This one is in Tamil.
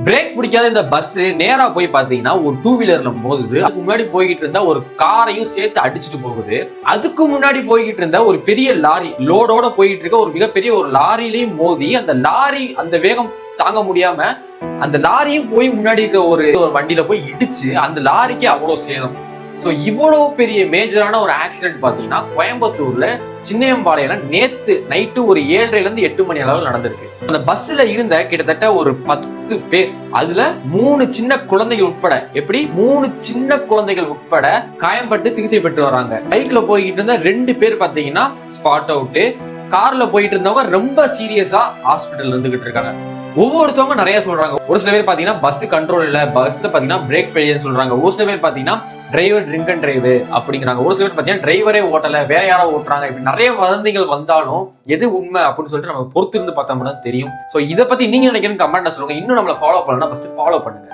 பிரேக் பிடிக்காத இந்த பஸ் நேரா போய் பாத்தீங்கன்னா ஒரு 2 வீலர்ல மோதுது. அதுக்கு முன்னாடி போய்கிட்டு இருந்தா ஒரு காரையும் சேர்த்து அடிச்சுட்டு போகுது. அதுக்கு முன்னாடி போய்கிட்டு இருந்த ஒரு பெரிய லாரி லோடோட போயிட்டு இருக்க ஒரு மிகப்பெரிய ஒரு லாரிலையும் மோதி அந்த லாரி அந்த வேகம் தாங்க முடியாம அந்த லாரியும் போய் முன்னாடி இருக்க ஒரு வண்டியில போய் இடிச்சு அந்த லாரிக்கு அவ்வளவு சேதம். சோ இவ்வளவு பெரிய மேஜரான ஒரு ஆக்சிடென்ட் பாத்தீங்கன்னா கோயம்புத்தூர்ல சின்னையம்பாளையில நேத்து நைட்டு ஒரு 7:30 to 8 மணி அளவில் நடந்திருக்கு. அந்த பஸ்ல இருந்த கிட்டத்தட்ட ஒரு 10 பேர், அதுல 3 சின்ன குழந்தைகள் உட்பட, எப்படி 3 சின்ன குழந்தைகள் உட்பட காயம்பட்டு சிகிச்சை பெற்று வராங்க. பைக்ல போய்கிட்டு இருந்த 2 பேர் பாத்தீங்கன்னா ஸ்பாட் அவுட். கார்ல போயிட்டு இருந்தவங்க ரொம்ப சீரியஸா ஹாஸ்பிட்டல் இருந்துகிட்டு இருக்காங்க. ஒவ்வொருத்தவங்க நிறைய சொல்றாங்க. ஒரு சில பேர் பாத்தீங்கன்னா பஸ் கண்ட்ரோல் இல்ல, பஸ்ல பாத்தீங்கன்னா பிரேக் ஃபெயிலியர் சொல்றாங்க. ஒரு சில பேர் பாத்தீங்கன்னா டிரைவர் ட்ரிங்க் அண்ட் டிரைவ் அப்படிங்கிறாங்க. ஒரு சில பேர் பாத்தீங்கன்னா டிரைவரே ஓட்டல, வேற யாரோ ஓட்டுறாங்க. இப்படி நிறைய வதந்திகள் வந்தாலும் எது உண்மை அப்படின்னு சொல்லிட்டு நம்ம பொறுத்து இருந்து பார்த்தோம்னா தெரியும். சோ இதை பத்தி நீங்க நினைக்கிறேன் கமெண்ட்ல சொல்லுங்க. இன்னும் நம்மள ஃபாலோ பண்ணலாம், ஃபர்ஸ்ட் ஃபாலோ பண்ணுங்க.